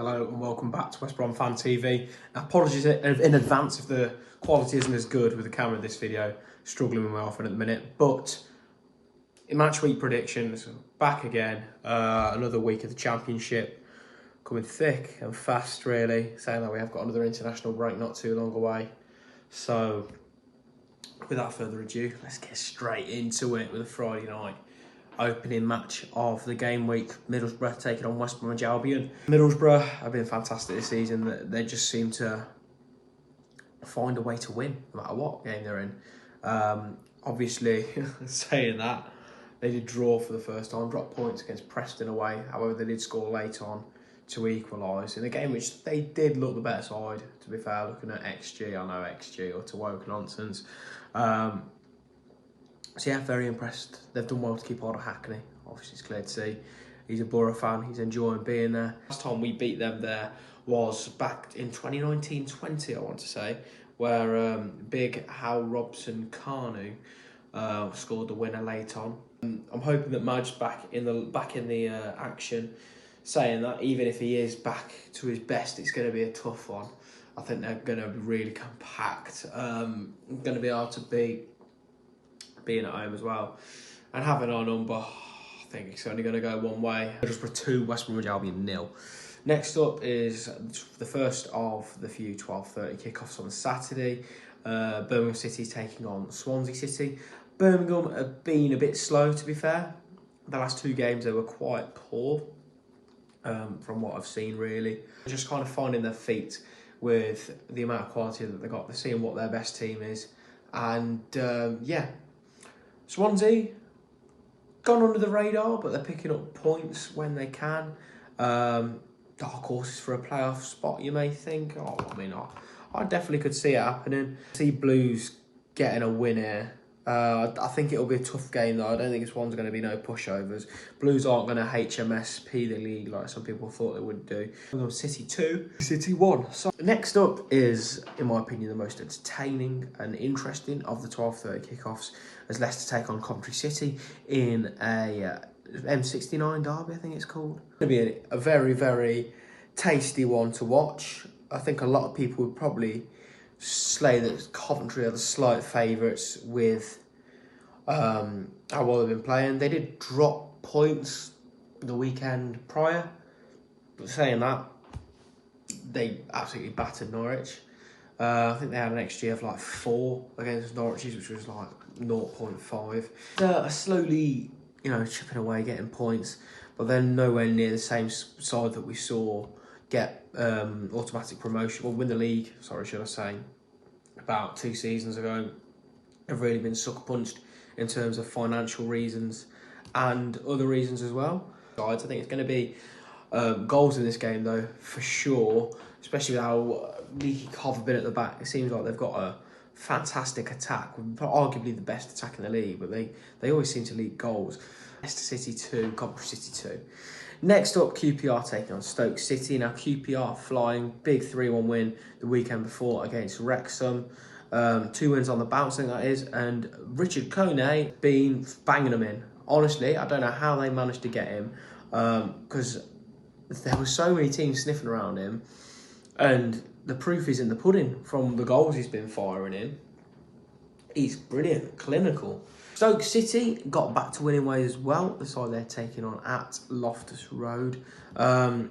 Hello and welcome back to West Brom Fan TV. Apologies in advance if the quality isn't as good with the camera in this video. Struggling with my iPhone at the minute. But in match week predictions, back again. Another week of the Championship. Coming thick and fast really. Saying that we have got another international break not too long away. So without further ado, let's get straight into it with a Friday night opening match of the game week. Middlesbrough taking on West Bromwich Albion. Middlesbrough have been fantastic this season. They just seem to find a way to win no matter what game they're in. Obviously, saying that, they did draw for the first time, dropped points against Preston away. However, they did score late on to equalise in a game which they did look the better side, to be fair, looking at XG. I know XG or to woke nonsense. So yeah, very impressed. They've done well to keep hold of Hackney. Obviously, it's clear to see he's a Borough fan. He's enjoying being there. Last time we beat them there was back in 2019-20, I want to say, where big Hal Robson-Kanu scored the winner late on. I'm hoping that Madge's back in the action. Saying that, even if he is back to his best, it's going to be a tough one. I think they're going to be really compact. Going to be hard to beat. Being at home as well, and having our number, I think it's only going to go one way. Middlesbrough 2, West Bromwich Albion 0. Next up is the first of the few 12:30 kickoffs on Saturday. Birmingham City taking on Swansea City. Birmingham have been a bit slow, to be fair. The last two games they were quite poor, from what I've seen really. Just kind of finding their feet with the amount of quality that they got. They're seeing what their best team is, and yeah. Swansea, gone under the radar, but they're picking up points when they can. Dark horses for a playoff spot, you may think. I definitely could see it happening. See Blues getting a win here. I think it'll be a tough game though. I don't think this one's going to be no pushovers. Blues aren't going to HMSP the league like some people thought they would do. City 2, City 1. So next up is, in my opinion, the most entertaining and interesting of the 12:30 kickoffs, as Leicester take on Coventry City in a M69 derby, I think it's called. It's going to be a very, very tasty one to watch. I think a lot of people would probably slay that Coventry are the slight favourites with how well they've been playing. They did drop points the weekend prior, but saying that, they absolutely battered Norwich. I think they had an XG of like 4 against Norwich, which was like 0.5. Slowly, chipping away, getting points, but they're nowhere near the same side that we saw get automatic promotion, or win the league, should I say, about 2 seasons ago. Have really been sucker punched in terms of financial reasons and other reasons as well. I think it's going to be goals in this game though, for sure, especially with how leaky Cov have been at the back. It seems like they've got a fantastic attack, arguably the best attack in the league, but they always seem to leak goals. Leicester City 2, Coventry City 2. Next up, QPR taking on Stoke City. Now, QPR flying, big 3-1 win the weekend before against Wrexham. 2 wins on the bounce, I think that is. And Richard Kone been banging them in. Honestly, I don't know how they managed to get him, because there were so many teams sniffing around him. And the proof is in the pudding from the goals he's been firing in. He's brilliant, clinical. Stoke City got back to winning ways as well. The side they're taking on at Loftus Road. I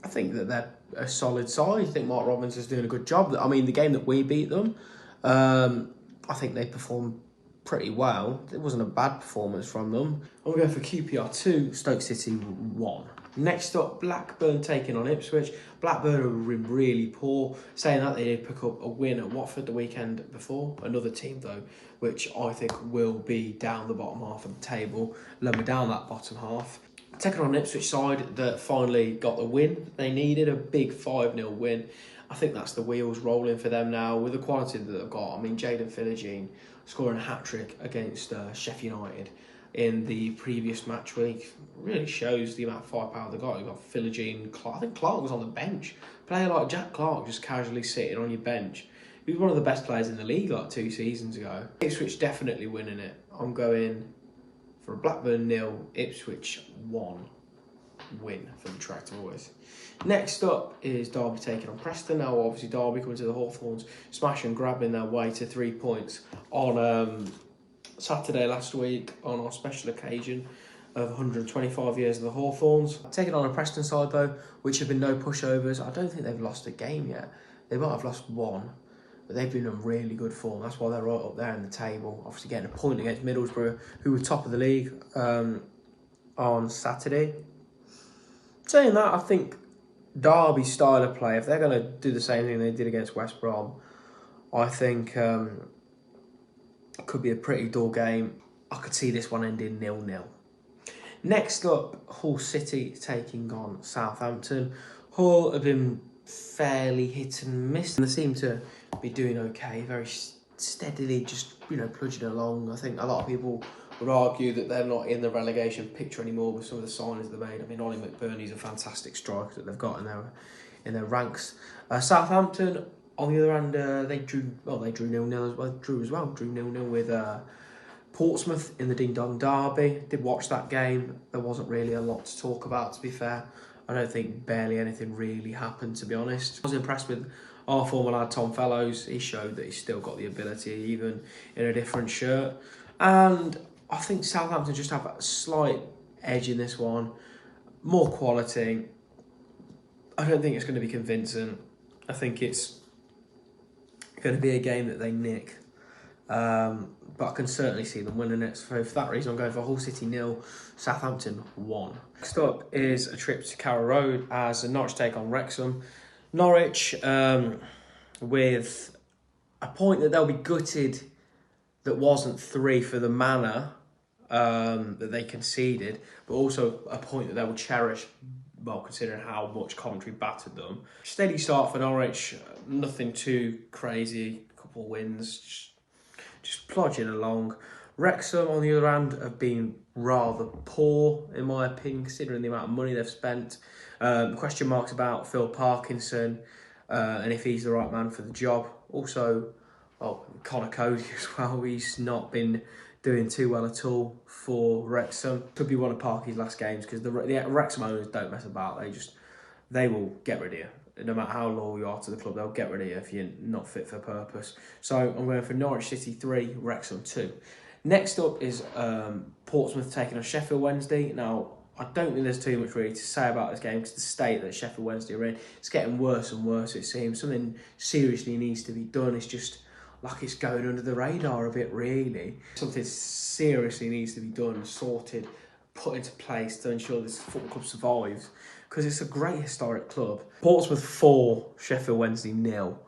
think that they're a solid side. I think Mark Robinson's doing a good job. I mean, the game that we beat them, I think they performed pretty well. It wasn't a bad performance from them. I'm going for QPR 2, Stoke City 1. Next up, Blackburn taking on Ipswich. Blackburn have been really poor. Saying that, they did pick up a win at Watford the weekend before. Another team, though, which I think will be down the bottom half of the table. Lower down that bottom half. Taking on an Ipswich side that finally got the win they needed, a big 5-0 win. I think that's the wheels rolling for them now with the quality that they've got. I mean, Jaden Philogene scoring a hat-trick against Sheffield United in the previous match week really shows the amount of firepower they got. You got Philogene, Clark. I think Clark was on the bench. A player like Jack Clark just casually sitting on your bench. He was one of the best players in the league like 2 seasons ago. Ipswich definitely winning it. I'm going for a Blackburn 0, Ipswich 1. win for the Tractor Boys. Next up is Derby taking on Preston. Now, obviously, Derby coming to the Hawthorns, smashing and grabbing their way to 3 points on Saturday last week on our special occasion of 125 years of the Hawthorns. Taking on a Preston side, though, which have been no pushovers. I don't think they've lost a game yet. They might have lost one, but they've been in really good form. That's why they're right up there in the table. Obviously, getting a point against Middlesbrough, who were top of the league on Saturday. Saying that, I think Derby's style of play, if they're going to do the same thing they did against West Brom, I think it could be a pretty dull game. I could see this one ending 0-0. Next up, Hull City taking on Southampton. Hull have been fairly hit and miss, and they seem to be doing okay, very steadily, just plunging along. I think a lot of people would argue that they're not in the relegation picture anymore with some of the signings they made. I mean, Ollie McBurney's a fantastic striker that they've got in their ranks. Southampton, on the other hand, they drew 0-0 as well. Drew 0-0 with Portsmouth in the Ding Dong Derby. Did watch that game. There wasn't really a lot to talk about, to be fair. I don't think barely anything really happened, to be honest. I was impressed with our former lad Tom Fellows. He showed that he's still got the ability, even in a different shirt. And I think Southampton just have a slight edge in this one. More quality. I don't think it's going to be convincing. I think it's going to be a game that they nick. But I can certainly see them winning it. So for that reason, I'm going for Hull City 0, Southampton 1. Next up is a trip to Carrow Road as a Norwich take on Wrexham. Norwich, with a point that they'll be gutted that wasn't 3 for the manner that they conceded, but also a point that they will cherish, well, considering how much Coventry battered them. Steady start for Norwich, nothing too crazy, a couple of wins, just plodding along. Wrexham, on the other hand, have been rather poor, in my opinion, considering the amount of money they've spent. Question marks about Phil Parkinson and if he's the right man for the job. Also, Connor Cody as well. He's not been doing too well at all for Wrexham. Could be one of Parky's last games because the Wrexham owners don't mess about. They will get rid of you. No matter how loyal you are to the club, they'll get rid of you if you're not fit for purpose. So I'm going for Norwich City 3, Wrexham 2. Next up is Portsmouth taking on Sheffield Wednesday. Now, I don't think there's too much really to say about this game because the state that Sheffield Wednesday are in, it's getting worse and worse, it seems. Something seriously needs to be done. It's just like it's going under the radar a bit, really. Something seriously needs to be done, sorted, put into place to ensure this football club survives, because it's a great historic club. Portsmouth 4, Sheffield Wednesday 0.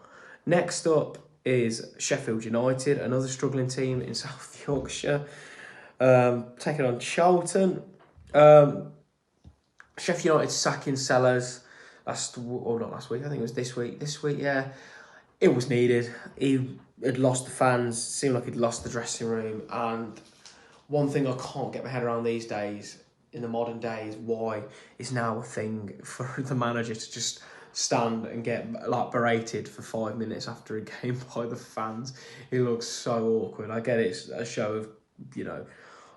Next up is Sheffield United, another struggling team in South Yorkshire, taking on Charlton. Sheffield United sacking Sellers not last week, I think it was this week. This week, yeah, it was needed. He had lost the fans, seemed like he'd lost the dressing room, and one thing I can't get my head around these days, in the modern day, is why it's now a thing for the manager to just stand and get berated for 5 minutes after a game by the fans. It looks so awkward. I get it's a show of,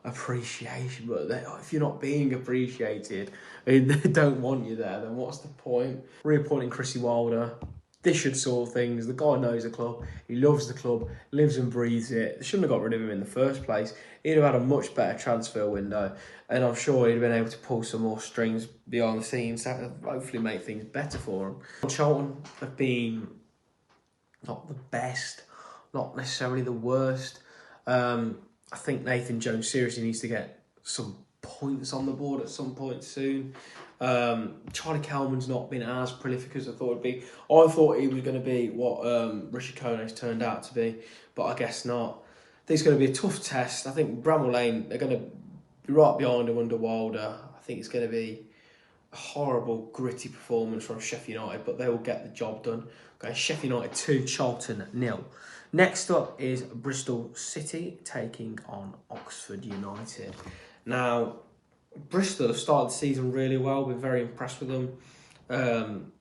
appreciation, but if you're not being appreciated, they don't want you there, then what's the point? Reappointing Chrissy Wilder, this should sort things. The guy knows the club, he loves the club, lives and breathes it. They shouldn't have got rid of him in the first place. He'd have had a much better transfer window, and I'm sure he'd have been able to pull some more strings behind the scenes to hopefully make things better for him. Charlton have been not the best, not necessarily the worst. I think Nathan Jones seriously needs to get some points on the board at some point soon. Charlie Kelman's not been as prolific as I thought it'd be. I thought he was going to be what Rishi Kone's turned out to be, but I guess not. I think it's going to be a tough test. I think Bramall Lane, they're going to be right behind him under Wilder. I think it's going to be a horrible, gritty performance from Sheffield United, but they will get the job done. Okay, Sheffield United 2, Charlton 0. Next up is Bristol City taking on Oxford United. Now, Bristol have started the season really well. Been very impressed with them.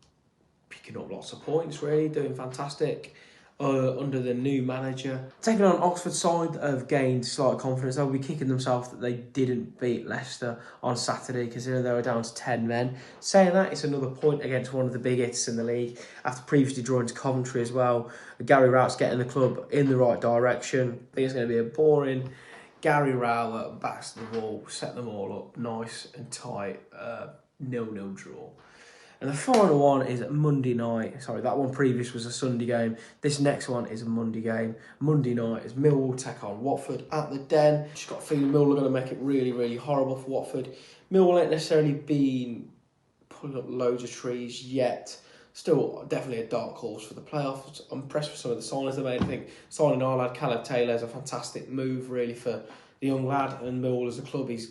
Picking up lots of points, really, doing fantastic. under the new manager. Taking on Oxford side have gained slight confidence. They'll be kicking themselves that they didn't beat Leicester on Saturday, considering they were down to 10 men. Saying that, it's another point against one of the big hits in the league, after previously drawing to Coventry as well. Gary Rowett's getting the club in the right direction. I think it's going to be a boring Gary Rowett backs to the wall, set them all up nice and tight, 0-0 draw. And the final one is Monday night. Sorry, that one previous was a Sunday game. This next one is a Monday game. Monday night is Millwall take on Watford at the Den. Just got a feeling Millwall are going to make it really, really horrible for Watford. Millwall ain't necessarily been pulling up loads of trees yet. Still, definitely a dark horse for the playoffs. I'm impressed with some of the signings they made. I think signing our lad Caleb Taylor is a fantastic move, really, for the young lad. And Millwall as a club, he's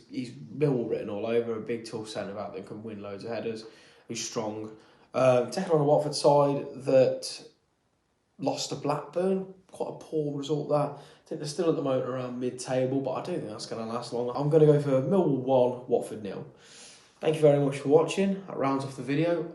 Millwall written all over. A big, tough centre-back that can win loads of headers. Who's strong. Taking on a Watford side that lost to Blackburn. Quite a poor result there. I think they're still at the moment around mid-table, but I don't think that's going to last long. I'm going to go for Millwall 1, Watford 0. Thank you very much for watching. That rounds off the video.